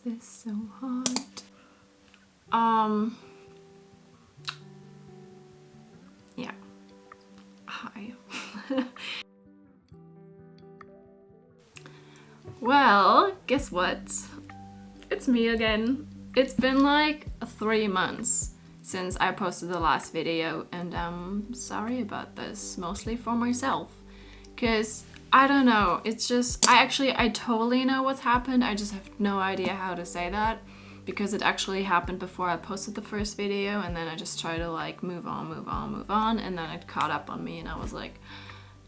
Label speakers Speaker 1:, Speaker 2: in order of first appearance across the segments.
Speaker 1: this so hard? Yeah. Hi. Well, guess what? It's me again. It's been like 3 months since I posted the last video, and I'm sorry about this, mostly for myself. Because I don't know, it's just, I totally know what's happened, I just have no idea how to say that, because it actually happened before I posted the first video, and then I just tried to like move on, and then it caught up on me, and I was like,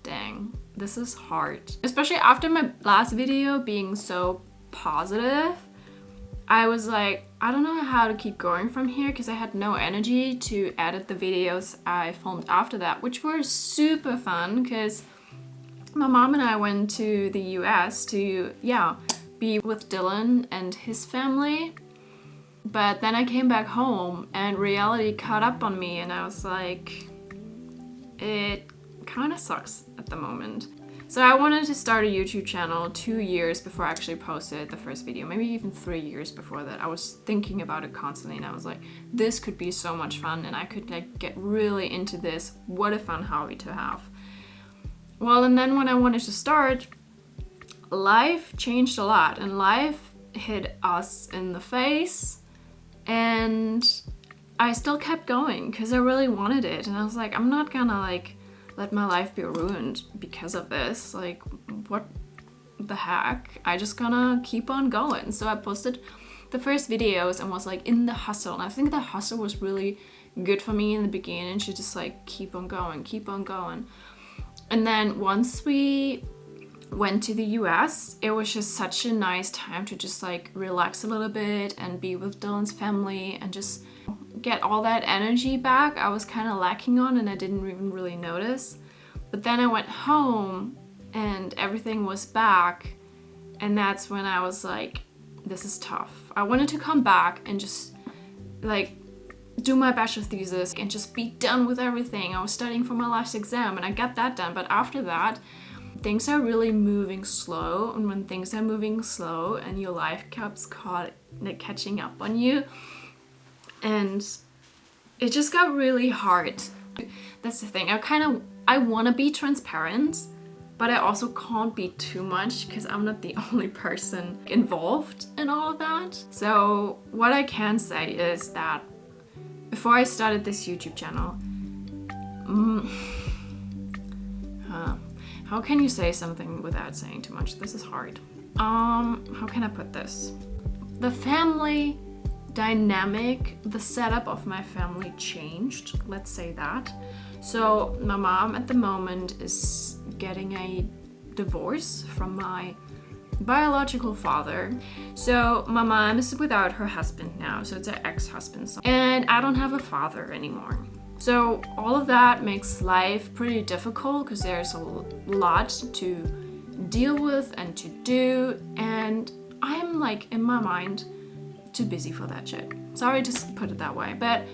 Speaker 1: dang, this is hard. Especially after my last video being so positive, I was like, I don't know how to keep going from here, because I had no energy to edit the videos I filmed after that, which were super fun, because my mom and I went to the US to, be with Dylan and his family. But then I came back home and reality caught up on me, and I was like, it kind of sucks at the moment. So I wanted to start a YouTube channel 2 years before I actually posted the first video, maybe even 3 years before that. I was thinking about it constantly, and I was like, this could be so much fun, and I could like get really into this. What a fun hobby to have. Well, and then when I wanted to start, life changed a lot, and life hit us in the face, and I still kept going because I really wanted it, and I was like, I'm not gonna like let my life be ruined because of this. Like, what the heck? I just gonna keep on going. So I posted the first videos and was like in the hustle, and I think the hustle was really good for me in the beginning, to just like keep on going. And then once we went to the US, it was just such a nice time to just like relax a little bit and be with Dylan's family and just get all that energy back I was kind of lacking on, and I didn't even really notice. But then I went home and everything was back, and that's when I was like, this is tough. I wanted to come back and just like do my bachelor thesis and just be done with everything. I was studying for my last exam, and I got that done. But after that, things are really moving slow, and when things are moving slow and your life keeps catching up on you, and it just got really hard. That's the thing. I want to be transparent, but I also can't be too much because I'm not the only person involved in all of that. So what I can say is that before I started this YouTube channel, how can you say something without saying too much? This is hard. How can I put this? The family dynamic, the setup of my family changed, let's say that. So my mom at the moment is getting a divorce from my biological father. So my mom is without her husband now, so it's her ex-husband. And I don't have a father anymore. So all of that makes life pretty difficult because there's a lot to deal with and to do, and I'm like, in my mind, too busy for that shit. Sorry to put it that way, but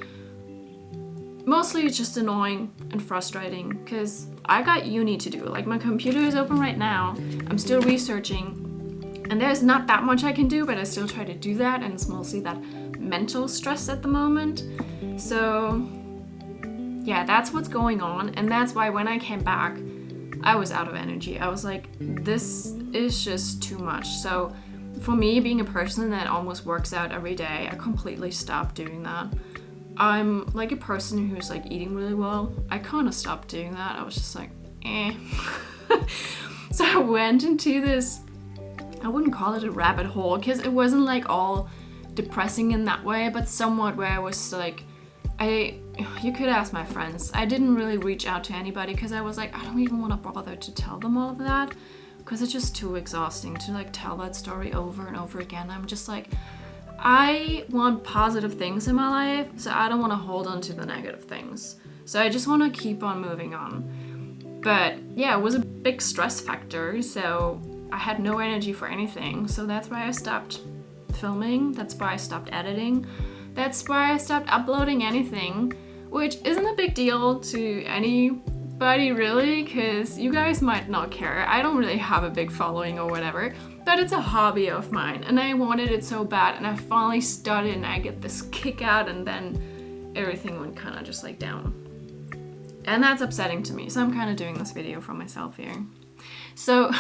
Speaker 1: mostly it's just annoying and frustrating because I got uni to do. Like, my computer is open right now, I'm still researching, and there's not that much I can do, but I still try to do that, and it's mostly that mental stress at the moment. So yeah, that's what's going on, and that's why when I came back, I was out of energy. I was like, this is just too much. So for me, being a person that almost works out every day, I completely stopped doing that. I'm like a person who's like eating really well. I kind of stopped doing that. I was just like, eh. So I went into this, I wouldn't call it a rabbit hole because it wasn't like all depressing in that way, but somewhat where I was like, you could ask my friends. I didn't really reach out to anybody because I was like, I don't even want to bother to tell them all of that because it's just too exhausting to like tell that story over and over again. I'm just like, I want positive things in my life, so I don't want to hold on to the negative things. So I just want to keep on moving on. But yeah, it was a big stress factor, so I had no energy for anything. So that's why I stopped filming. That's why I stopped editing. That's why I stopped uploading anything, which isn't a big deal to any buddy, really? Because you guys might not care. I don't really have a big following or whatever, but it's a hobby of mine and I wanted it so bad, and I finally started and I get this kick out, and then everything went kind of just like down. And that's upsetting to me, so I'm kind of doing this video for myself here. So,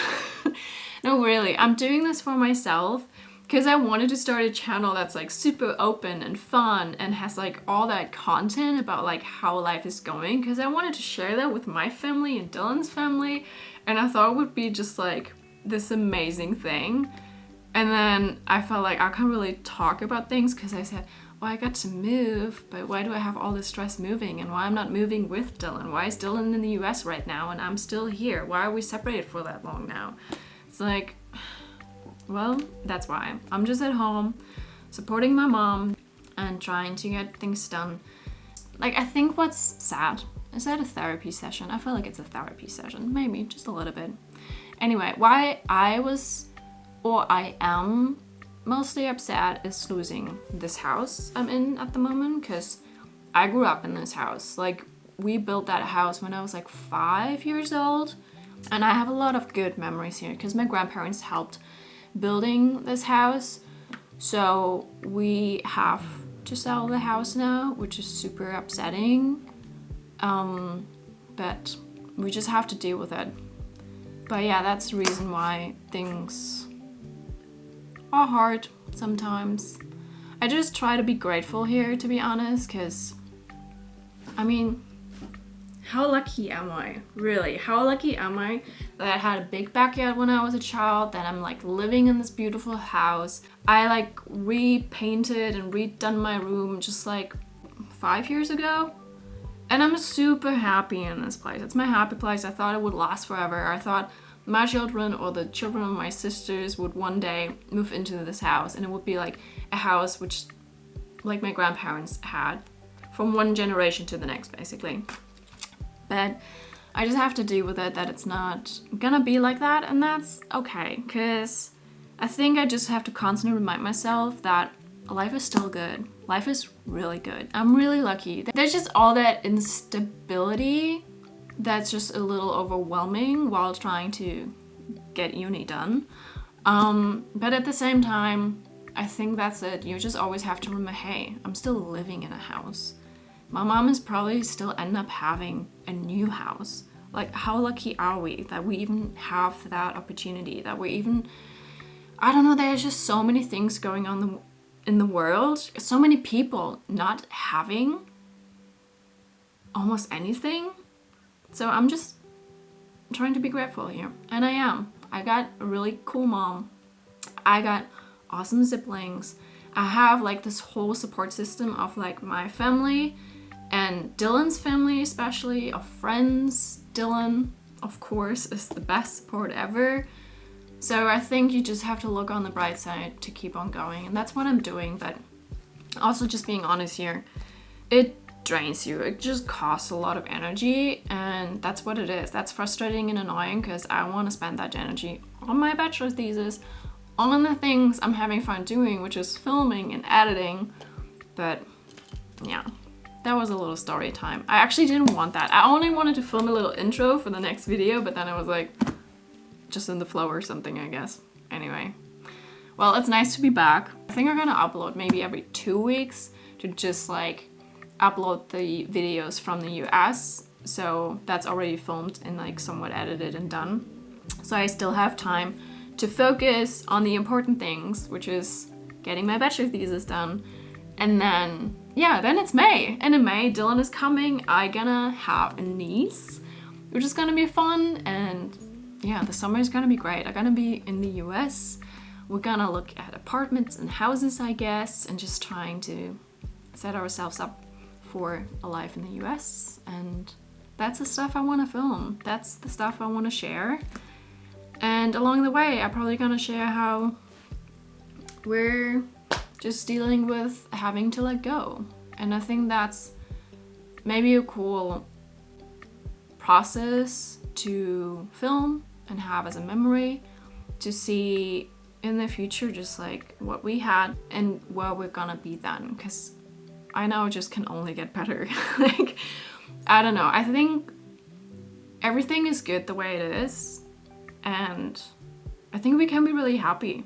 Speaker 1: no, really, I'm doing this for myself because I wanted to start a channel that's like super open and fun and has like all that content about like how life is going, because I wanted to share that with my family and Dylan's family, and I thought it would be just like this amazing thing. And then I felt like I can't really talk about things because I said, well, I got to move, but why do I have all this stress moving, and why I'm not moving with Dylan? Why is Dylan in the US right now and I'm still here? Why are we separated for that long now? It's like, well, that's why. I'm just at home supporting my mom and trying to get things done. Like, I think what's sad is that a therapy session. I feel like it's a therapy session, maybe just a little bit. Anyway, why I am mostly upset is losing this house I'm in at the moment, because I grew up in this house. Like, we built that house when I was like 5 years old, and I have a lot of good memories here because my grandparents helped building this house. So we have to sell the house now, which is super upsetting, but we just have to deal with it. But yeah, that's the reason why things are hard sometimes. I just try to be grateful here, to be honest, because I mean, how lucky am I? Really, how lucky am I that I had a big backyard when I was a child, that I'm like living in this beautiful house. I like repainted and redone my room just like 5 years ago, and I'm super happy in this place. It's my happy place. I thought it would last forever. I thought my children or the children of my sisters would one day move into this house, and it would be like a house which like my grandparents had from one generation to the next, basically. But I just have to deal with it, that it's not gonna be like that, and that's okay, because I think I just have to constantly remind myself that life is still good. Life is really good. I'm really lucky. There's just all that instability that's just a little overwhelming while trying to get uni done. But at the same time, I think that's it. You just always have to remember, hey, I'm still living in a house. My mom is probably still end up having a new house. Like, how lucky are we that we even have that opportunity, that we even, I don't know, there's just so many things going on in the world, so many people not having almost anything. So I'm just trying to be grateful here, and I am. I got a really cool mom. I got awesome siblings. I have like this whole support system of like my family and Dylan's family, especially, of friends. Dylan, of course, is the best support ever. So I think you just have to look on the bright side to keep on going, and that's what I'm doing. But also, just being honest here, it drains you. It just costs a lot of energy, and that's what it is. That's frustrating and annoying, because I want to spend that energy on my bachelor thesis, on the things I'm having fun doing, which is filming and editing. But yeah, that was a little story time. I actually didn't want that. I only wanted to film a little intro for the next video, but then I was like, just in the flow or something, I guess. Anyway, well, it's nice to be back. I think I'm gonna upload maybe every 2 weeks to just like upload the videos from the US. So that's already filmed and like somewhat edited and done. So I still have time to focus on the important things, which is getting my bachelor thesis done. And then, yeah, then it's May. And in May, Dylan is coming. I'm gonna have a niece, which is gonna be fun. And yeah, the summer is gonna be great. I'm gonna be in the US. We're gonna look at apartments and houses, I guess, and just trying to set ourselves up for a life in the US. And that's the stuff I want to film. That's the stuff I want to share. And along the way, I'm probably gonna share how we're just dealing with having to let go. And I think that's maybe a cool process to film and have as a memory, to see in the future just like what we had and where we're gonna be then, because I know it just can only get better. Like, I don't know, I think everything is good the way it is, and I think we can be really happy.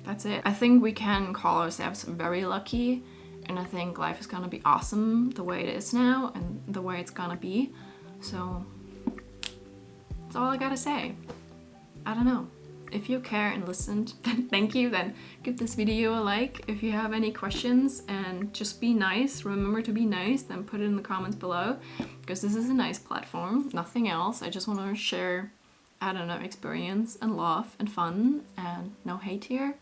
Speaker 1: That's it. I think we can call ourselves very lucky, and I think life is gonna be awesome the way it is now and the way it's gonna be. So that's all I gotta say. I don't know. If you care and listened, then thank you. Then give this video a like. If you have any questions, and just be nice, remember to be nice, then put it in the comments below, because this is a nice platform, nothing else. I just want to share, I don't know, experience and love and fun, and no hate here.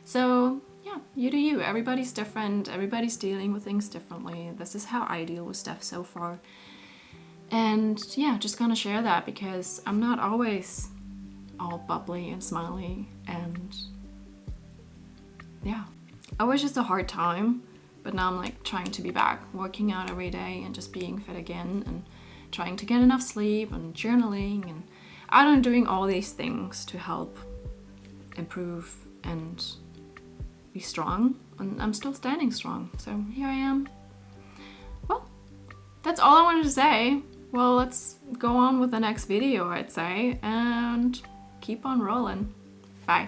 Speaker 1: So yeah, you do you. Everybody's different. Everybody's dealing with things differently. This is how I deal with stuff so far. And yeah, just gonna share that because I'm not always all bubbly and smiley, and yeah, it was just a hard time, but now I'm like trying to be back, working out every day and just being fit again, and trying to get enough sleep and journaling, and I don't know, doing all these things to help improve and be strong, and I'm still standing strong, so here I am. Well, that's all I wanted to say. Well, let's go on with the next video, I'd say, and keep on rolling. Bye.